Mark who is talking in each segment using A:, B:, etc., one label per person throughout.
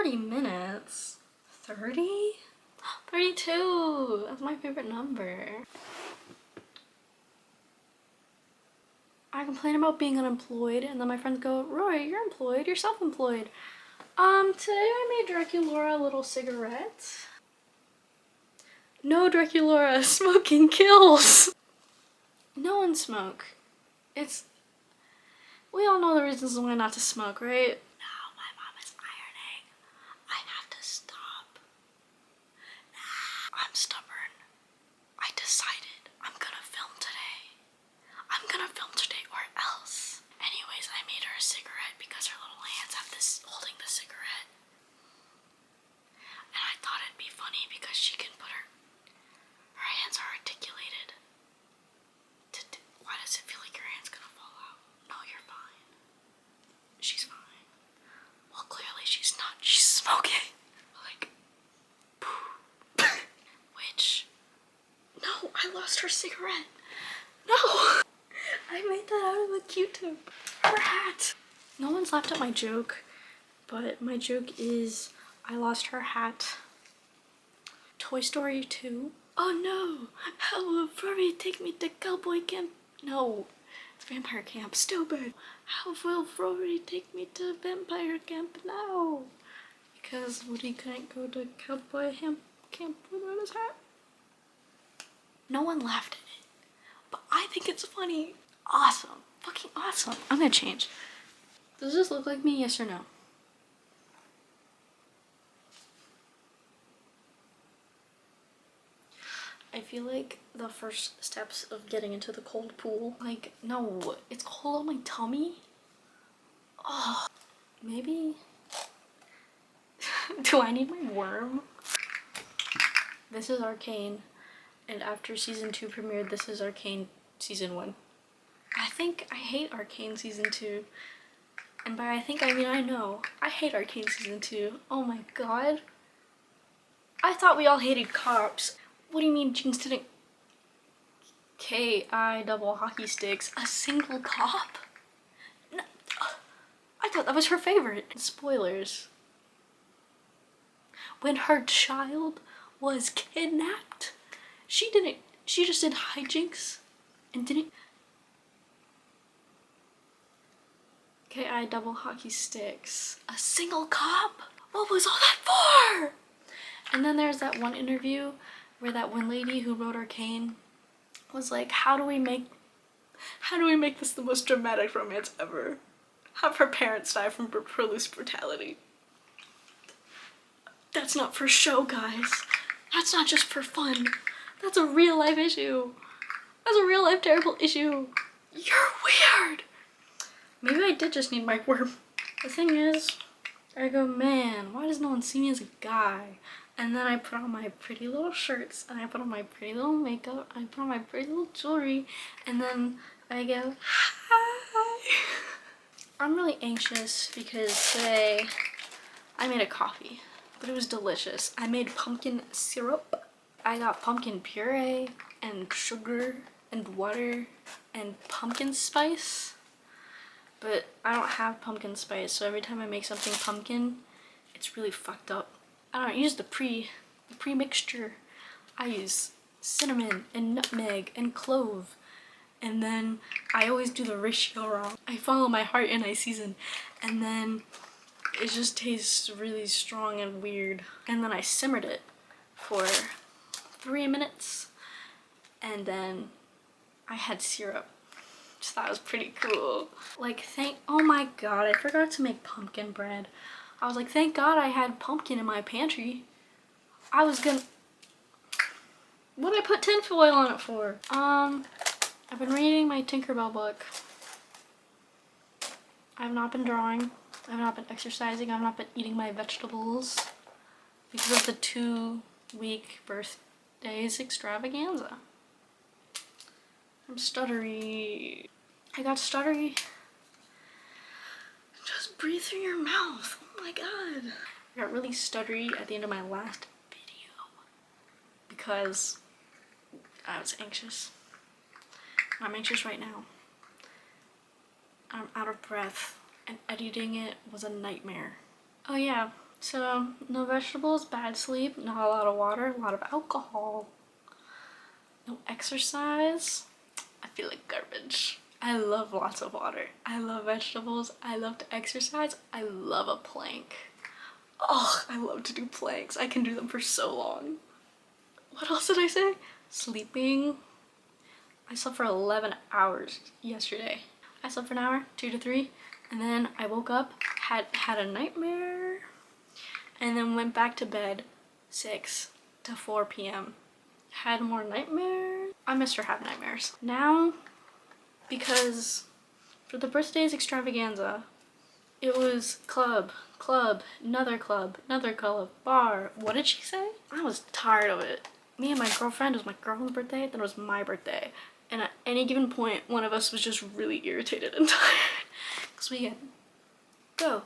A: 30 minutes? 30? 32! That's my favorite number. I complain about being unemployed and then my friends go, Roy, you're employed, you're self-employed. Today I made Draculaura a little cigarette. No, Draculaura, smoking kills! No one smoke. We all know the reasons why not to smoke, right? Now my mom is ironing. I have to stop. I'm stubborn. I decided I'm gonna film today. I'm gonna film today or else. Anyways, I made her a cigarette because her little hands have this holding the cigarette. And I thought it'd be funny because she can put her hands are articulated. Why does it feel like your hand's gonna fall out? No, you're fine. She's fine. Well, clearly she's not. She's smoking. Like, which, no, I lost her cigarette. No, I made that out of a Q-tip. Her hat. No one's laughed at my joke, but my joke is I lost her hat. Toy Story 2. Oh no, how will Furry take me to cowboy camp? No, it's vampire camp, stupid. How will Furry take me to vampire camp now? Because Woody couldn't go to cowboy camp without his hat. No one laughed at it, but I think it's funny. Awesome, fucking awesome. I'm gonna change. Does this look like me, yes or no? I feel like the first steps of getting into the cold pool, like, no, it's cold on my tummy. Oh, maybe. Do I need my worm? This is Arcane, and after season 2 premiered, this is Arcane season 1. I think I hate Arcane season 2. And by I think I mean I know. I hate Arcane season 2. Oh my god. I thought we all hated cops. What do you mean Jinx didn't K-I double hockey sticks a single cop? No, I thought that was her favorite. Spoilers. When her child was kidnapped, she just did hijinks and didn't. K-I double hockey sticks. A single cop? What was all that for? And then there's that one interview where that one lady who wrote Arcane was like, how do we make this the most dramatic romance ever? Have her parents die from police brutality. That's not for show, guys. That's not just for fun. That's a real life issue. That's a real life terrible issue. You're weird. Maybe I did just need my worm. The thing is, I go, man, why does no one see me as a guy? And then I put on my pretty little shirts, and I put on my pretty little makeup, I put on my pretty little jewelry, and then I go, hi. I'm really anxious because today I made a coffee, but it was delicious. I made pumpkin syrup. I got pumpkin puree and sugar and water and pumpkin spice, but I don't have pumpkin spice, so every time I make something pumpkin, it's really fucked up. I don't use the pre-mixture. I use cinnamon and nutmeg and clove, and then I always do the ratio wrong. I follow my heart and I season, and then it just tastes really strong and weird. And then I simmered it for 3 minutes, and then I had syrup. Just thought it was pretty cool. Like, oh my god, I forgot to make pumpkin bread. I was like, thank god I had pumpkin in my pantry. I was gonna... What did I put tinfoil on it for? I've been reading my Tinkerbell book. I've not been drawing. I've not been exercising. I've not been eating my vegetables because of the 2-week birthdays extravaganza. I'm stuttery. I got stuttery. Just breathe through your mouth. Oh my god. I got really stuttery at the end of my last video because I was anxious. I'm anxious right now. I'm out of breath and editing it was a nightmare. Oh yeah, So no vegetables, bad sleep, not a lot of water, a lot of alcohol, no exercise. I feel like garbage. I love lots of water. I love vegetables. I love to exercise. I love a plank. Oh, I love to do planks. I can do them for so long. What else did I say? Sleeping. I slept for 11 hours yesterday. I slept for an hour, 2 to 3, and then I woke up, had a nightmare, and then went back to bed 6 to 4 p.m. Had more nightmares. I missed her have nightmares. Now, because for the birthday's extravaganza, it was club, another club, bar. What did she say? I was tired of it. Me and my girlfriend, it was my girlfriend's birthday, then it was my birthday. And at any given point, one of us was just really irritated and tired. Because we had go.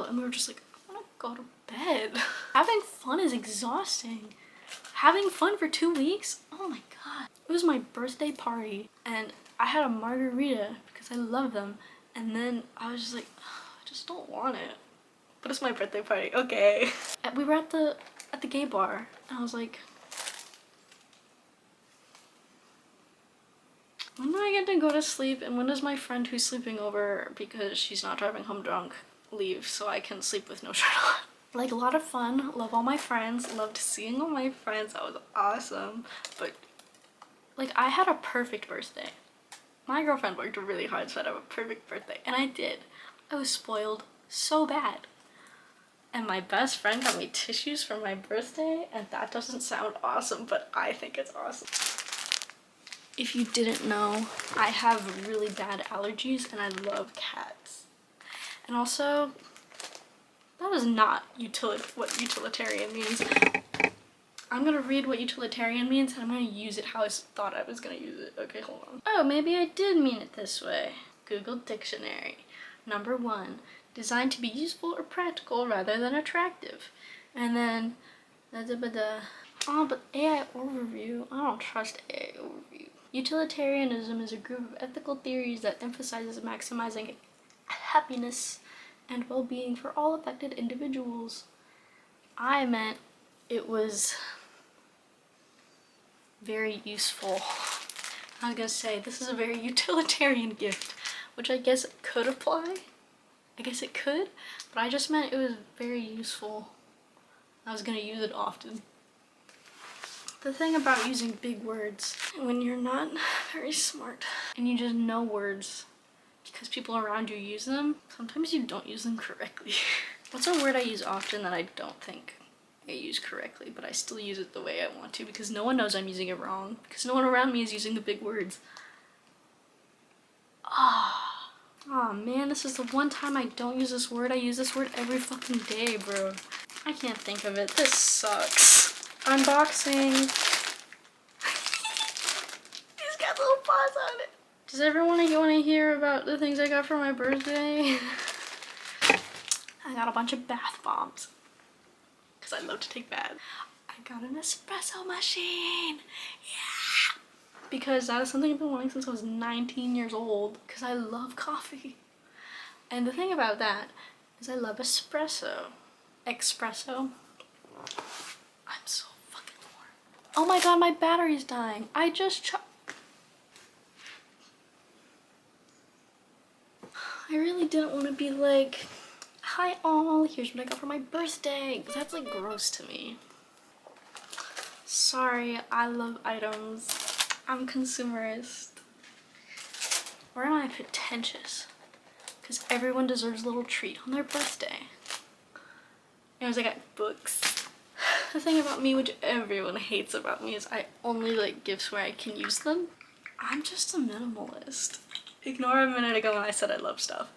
A: And we were just like, I want to go to bed. Having fun is exhausting. Having fun for 2 weeks? Oh my god. It was my birthday party and I had a margarita because I love them. And then I was just like, oh, I just don't want it. But it's my birthday party, okay. We were at the gay bar and I was like, when do I get to go to sleep and when does my friend who's sleeping over because she's not driving home drunk leave so I can sleep with no shirt on? Like, a lot of fun, love all my friends, loved seeing all my friends, that was awesome. But like, I had a perfect birthday. My girlfriend worked really hard so I'd have a perfect birthday, and I did. I was spoiled so bad. And my best friend got me tissues for my birthday, and that doesn't sound awesome, but I think it's awesome. If you didn't know, I have really bad allergies and I love cats. And also, that is not what utilitarian means. I'm gonna read what utilitarian means and I'm gonna use it how I thought I was gonna use it. Okay, hold on. Oh, maybe I did mean it this way. Google Dictionary. Number 1, designed to be useful or practical rather than attractive. And then, oh, but AI overview, I don't trust AI overview. Utilitarianism is a group of ethical theories that emphasizes maximizing happiness and well-being for all affected individuals. I meant it was very useful. I was gonna say, this is a very utilitarian gift, which I guess it could apply. I guess it could, but I just meant it was very useful. I was gonna use it often. The thing about using big words, when you're not very smart and you just know words because people around you use them, sometimes you don't use them correctly. What's a word I use often that I don't think I use correctly, but I still use it the way I want to because no one knows I'm using it wrong, because no one around me is using the big words. Oh man, this is the one time I don't use this word. I use this word every fucking day, bro. I can't think of it. This sucks. Unboxing. He's got little paws on it. Does everyone want to hear about the things I got for my birthday? I got a bunch of bath bombs because I love to take baths. I got an espresso machine. Yeah. Because that is something I've been wanting since I was 19 years old because I love coffee. And the thing about that is I love espresso. Espresso. I'm so fucking warm. Oh my god, my battery's dying. I just I really didn't want to be like, hi all, here's what I got for my birthday, because that's like gross to me. Sorry, I love items. I'm consumerist. Or am I pretentious? Because everyone deserves a little treat on their birthday. Anyways, I got books. The thing about me, which everyone hates about me, is I only like gifts where I can use them. I'm just a minimalist. Ignore a minute ago when I said I love stuff.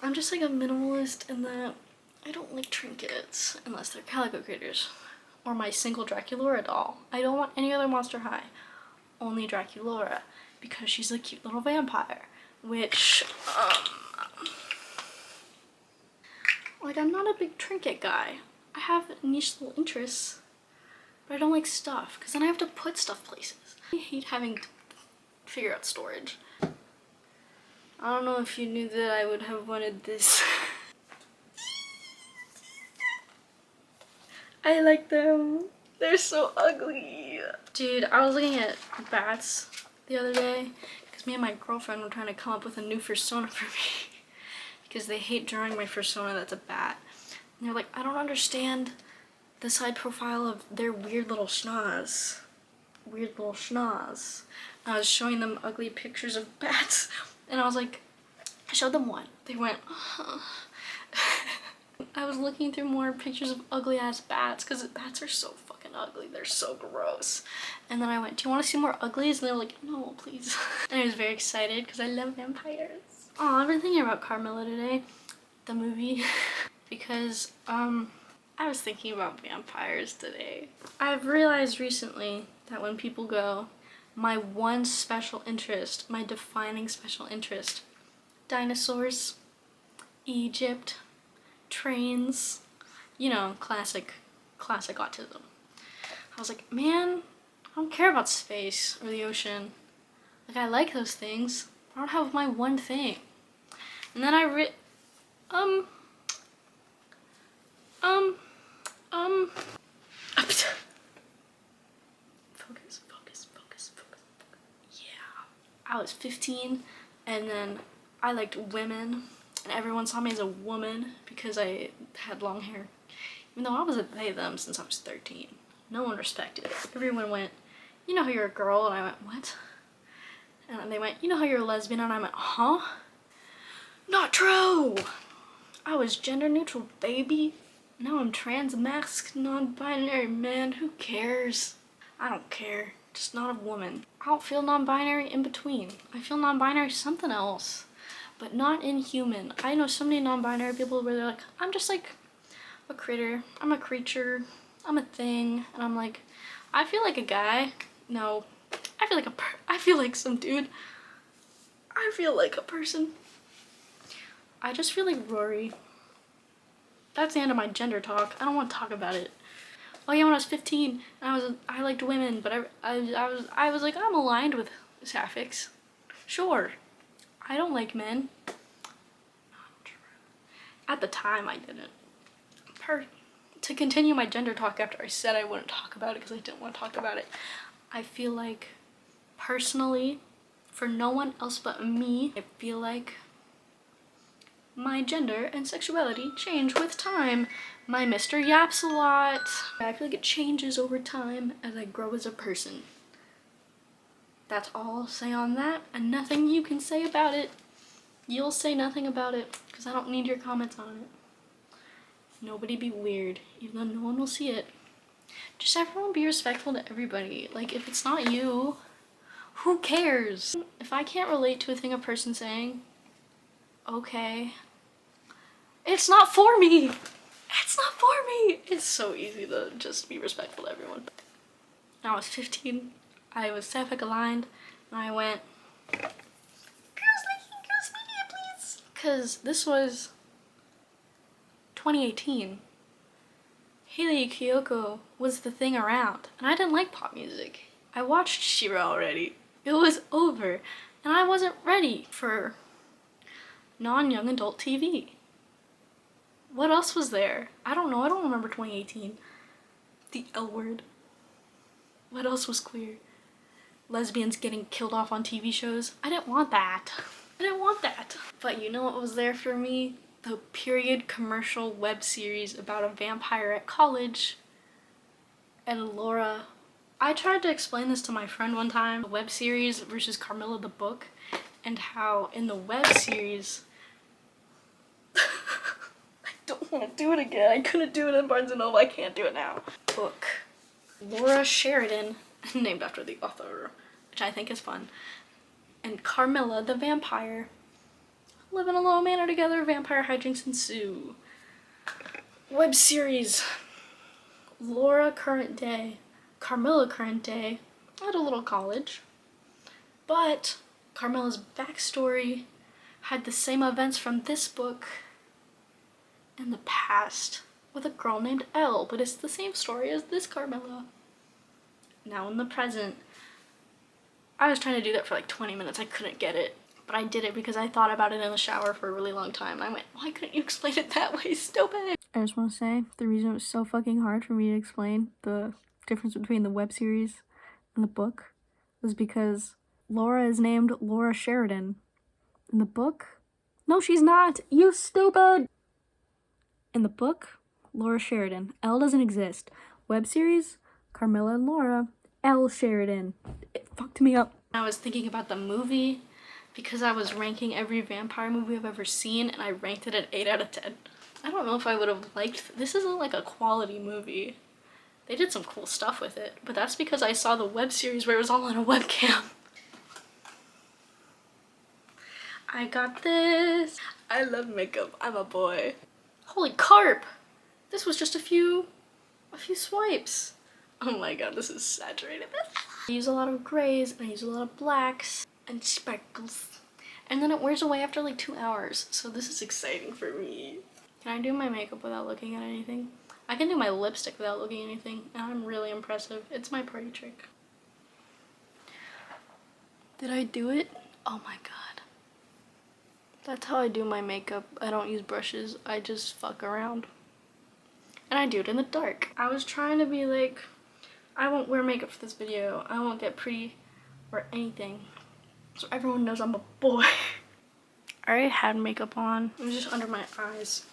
A: I'm just like a minimalist in that I don't like trinkets unless they're Calico Critters or my single Draculaura doll. I don't want any other Monster High. Only Draculaura because she's a cute little vampire, which like, I'm not a big trinket guy. I have niche little interests, but I don't like stuff because then I have to put stuff places. I hate having to figure out storage. I don't know if you knew that I would have wanted this. I like them. They're so ugly. Dude, I was looking at bats the other day because me and my girlfriend were trying to come up with a new fursona for me because they hate drawing my fursona that's a bat. And they're like, I don't understand the side profile of their weird little schnoz. Weird little schnoz. I was showing them ugly pictures of bats and I was like, I showed them one. They went, I was looking through more pictures of ugly ass bats because bats are so fucking ugly. They're so gross. And then I went, do you want to see more uglies? And they were like, no, please. And I was very excited because I love vampires. Oh, I've been thinking about Carmilla today, the movie, because I was thinking about vampires today. I've realized recently that when people go, my one special interest, my defining special interest, dinosaurs, Egypt, trains, you know, classic autism. I was like, man, I don't care about space or the ocean. Like, I like those things, but I don't have my one thing. And then I focus. Yeah. I was 15 and then I liked women and everyone saw me as a woman because I had long hair. Even though I was a they them since I was 13. No one respected it. Everyone went, you know how you're a girl? And I went, what? And they went, you know how you're a lesbian? And I went, huh? Not true! I was gender neutral, baby. Now I'm trans, masked, non-binary, man. Who cares? I don't care. Just not a woman. I don't feel non-binary in between. I feel non-binary something else, but not inhuman. I know so many non-binary people where they're like, I'm just like a critter. I'm a creature. I'm a thing. And I'm like, I feel like a guy. No. I feel like some dude. I feel like a person. I just feel like Rory. That's the end of my gender talk. I don't want to talk about it. Oh yeah, when I was 15, I liked women, but I was like, I'm aligned with sapphics. Sure. I don't like men. Not true. At the time, I didn't. To continue my gender talk after I said I wouldn't talk about it because I didn't want to talk about it, I feel like, personally, for no one else but me, I feel like my gender and sexuality change with time. My Mr. yaps a lot. I feel like it changes over time as I grow as a person. That's all I'll say on that, and nothing you can say about it. You'll say nothing about it, because I don't need your comments on it. Nobody be weird, even though no one will see it. Just everyone be respectful to everybody. Like, if it's not you, who cares? If I can't relate to a thing a person's saying, okay. It's not for me! It's not for me! It's so easy to just be respectful to everyone. When I was 15, I was sapphic aligned, and I went, girls media, please! Because this was 2018. Hayley Kiyoko was the thing around, and I didn't like pop music. I watched She-Ra already. It was over, and I wasn't ready for non-young adult TV. What else was there? I don't know. I don't remember 2018. The L word. What else was queer? Lesbians getting killed off on TV shows. I didn't want that. I didn't want that. But you know what was there for me? The period commercial web series about a vampire at college. And Laura. I tried to explain this to my friend one time. The web series versus Carmilla the book. And how in the web series... I don't want to do it again. I couldn't do it in Barnes & Noble. I can't do it now. Book. Laura Sheridan, named after the author, which I think is fun, and Carmilla the vampire live in a low manor together. Vampire hijinks ensue. Web series. Laura current day, Carmilla current day, at a little college, but Carmilla's backstory had the same events from this book in the past with a girl named Elle, but it's the same story as this Carmilla. Now in the present. I was trying to do that for like 20 minutes. I couldn't get it. But I did it because I thought about it in the shower for a really long time. I went, why couldn't you explain it that way? Stupid. I just want to say the reason it was so fucking hard for me to explain the difference between the web series and the book was because Laura is named Laura Sheridan. In the book? No, she's not! You stupid! In the book, Laura Sheridan. L doesn't exist. Web series, Carmilla and Laura. L Sheridan. It fucked me up. I was thinking about the movie because I was ranking every vampire movie I've ever seen, and I ranked it at 8 out of 10. I don't know if I would have liked... This isn't like a quality movie. They did some cool stuff with it, but that's because I saw the web series where it was all on a webcam. I got this. I love makeup. I'm a boy. Holy carp! This was just a few swipes. Oh my god, this is saturated. I use a lot of grays and I use a lot of blacks and speckles. And then it wears away after like 2 hours. So this is exciting for me. Can I do my makeup without looking at anything? I can do my lipstick without looking at anything. And I'm really impressive. It's my party trick. Did I do it? Oh my god. That's how I do my makeup. I don't use brushes. I just fuck around. And I do it in the dark. I was trying to be like, I won't wear makeup for this video. I won't get pretty or anything. So everyone knows I'm a boy. I already had makeup on. It was just under my eyes.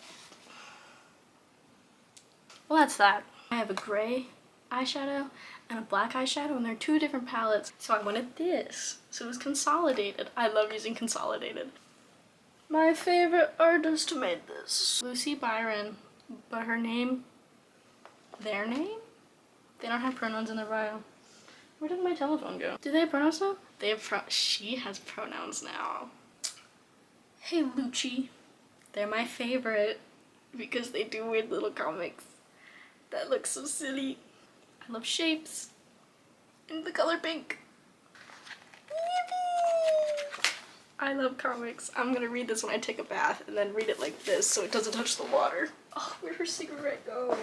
A: Well, that's that. I have a gray eyeshadow and a black eyeshadow, and they're 2 different palettes. So I wanted this. So it was consolidated. I love using consolidated. My favorite artist made this. Lucy Byron. But her name, their name? They don't have pronouns in their bio. Where did my telephone go? Do they have pronouns now? They have she has pronouns now. Hey Lucci. They're my favorite because they do weird little comics that look so silly. I love shapes and the color pink. I love comics. I'm gonna read this when I take a bath and then read it like this so it doesn't touch the water. Oh, where'd her cigarette go?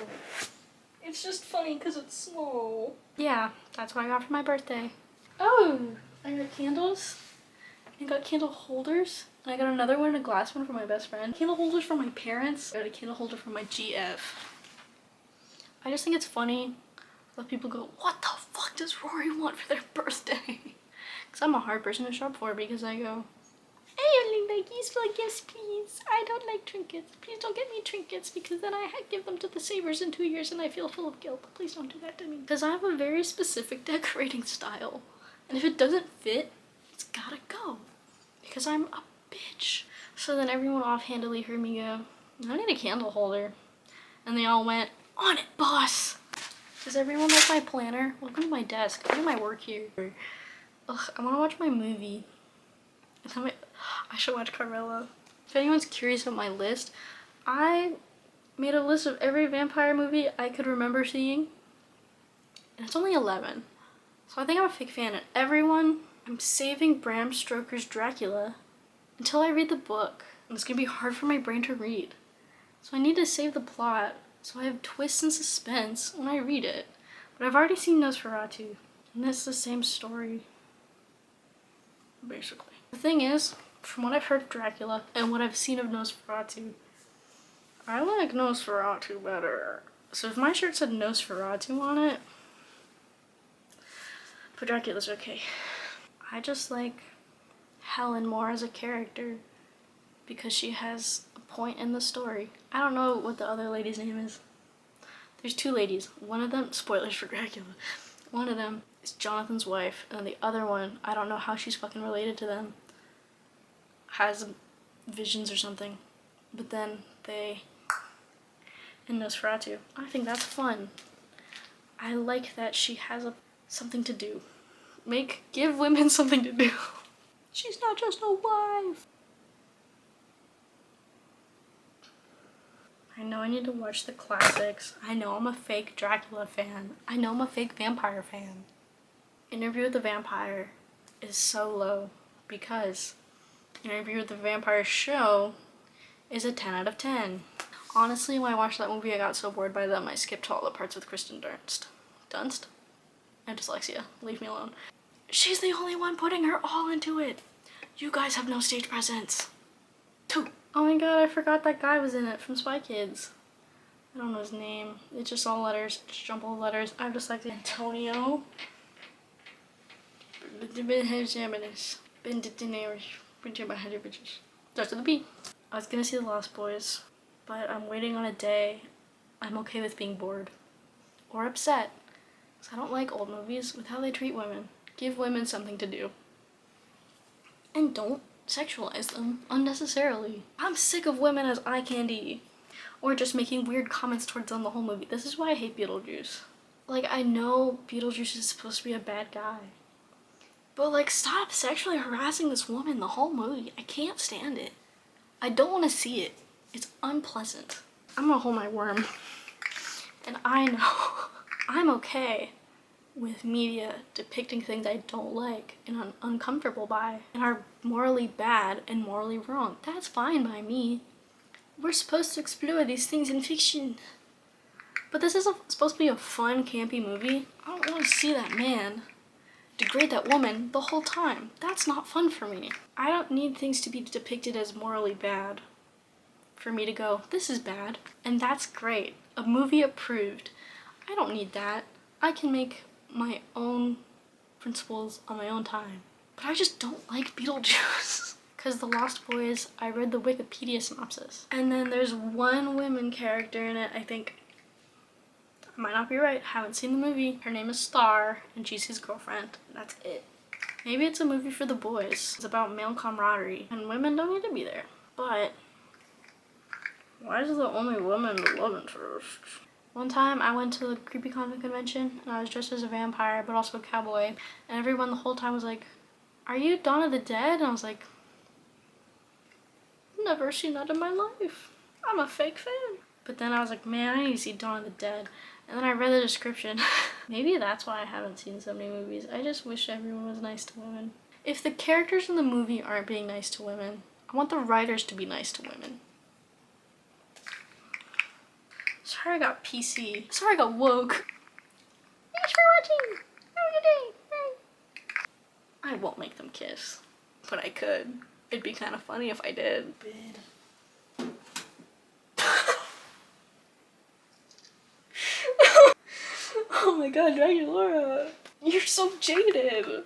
A: It's just funny because it's small. Yeah, that's what I got for my birthday. Oh, I got candles. I got candle holders. And I got another one, a glass one for my best friend. Candle holders for my parents. I got a candle holder for my GF. I just think it's funny that people go, what the fuck does Rory want for their birthday? Because I'm a hard person to shop for because I go, I only like these. Like, yes, please. I don't like trinkets. Please don't get me trinkets because then I give them to the savers in 2 years and I feel full of guilt. Please don't do that to me. Because I have a very specific decorating style. And if it doesn't fit, it's gotta go. Because I'm a bitch. So then everyone offhandedly heard me go, I need a candle holder. And they all went, on it, boss. Does everyone like my planner? Welcome to my desk. I do my work here. Ugh, I want to watch my movie. I should watch Carmilla. If anyone's curious about my list, I made a list of every vampire movie I could remember seeing. And it's only 11. So I think I'm a fake fan of everyone. I'm saving Bram Stoker's Dracula until I read the book. And it's going to be hard for my brain to read. So I need to save the plot so I have twists and suspense when I read it. But I've already seen Nosferatu. And it's the same story. Basically. The thing is, from what I've heard of Dracula and what I've seen of Nosferatu, I like Nosferatu better. So if my shirt said Nosferatu on it, but Dracula's okay. I just like Helen more as a character because she has a point in the story. I don't know what the other lady's name is. There's 2 ladies. One of them, spoilers for Dracula, one of them is Jonathan's wife, and the other one, I don't know how she's fucking related to them, has visions or something. But then they, in Nosferatu, I think that's fun. I like that she has something to do. Give women something to do. She's not just a wife. I know I need to watch the classics. I know I'm a fake Dracula fan. I know I'm a fake vampire fan. Interview with the Vampire is so low because Interview with the Vampire show is a 10 out of 10. Honestly, when I watched that movie, I got so bored by them, I skipped all the parts with Kristen Dunst. Dunst? I have dyslexia. Leave me alone. She's the only one putting her all into it. You guys have no stage presence. 2. Oh my god, I forgot that guy was in it from Spy Kids. I don't know his name. It's just all letters, just jumbled letters. I'm just like Antonio. Starts with a B. I was gonna see The Lost Boys, but I'm waiting on a day I'm okay with being bored or upset, because I don't like old movies with how they treat women. Give women something to do. And don't sexualize them unnecessarily. I'm sick of women as eye candy, or just making weird comments towards them the whole movie. This is why I hate Beetlejuice. Like, I know Beetlejuice is supposed to be a bad guy, but like, stop sexually harassing this woman the whole movie. I can't stand it. I don't want to see it. It's unpleasant. I'm gonna hold my worm. And I know I'm okay with media depicting things I don't like and I'm uncomfortable by and are morally bad and morally wrong. That's fine by me. We're supposed to explore these things in fiction. But this is supposed to be a fun, campy movie. I don't want to see that man degrade that woman the whole time. That's not fun for me. I don't need things to be depicted as morally bad for me to go, this is bad. And that's great. A movie approved. I don't need that. I can make my own principles on my own time. But I just don't like Beetlejuice. Because The Lost Boys, I read the Wikipedia synopsis. And then there's one woman character in it, I think. I might not be right, haven't seen the movie. Her name is Star, and she's his girlfriend. That's it. Maybe it's a movie for the boys. It's about male camaraderie, and women don't need to be there. But why is the only woman the love interest? One time I went to the CreepyCon convention, and I was dressed as a vampire, but also a cowboy, and everyone the whole time was like, are you Dawn of the Dead? And I was like, never seen that in my life. I'm a fake fan. But then I was like, man, I need to see Dawn of the Dead. And then I read the description. Maybe that's why I haven't seen so many movies. I just wish everyone was nice to women. If the characters in the movie aren't being nice to women, I want the writers to be nice to women. Sorry I got PC. Sorry I got woke. Thanks for watching. Have a good day. Bye. I won't make them kiss, but I could. It'd be kind of funny if I did. Oh my god, Dragon Laura. You're so jaded.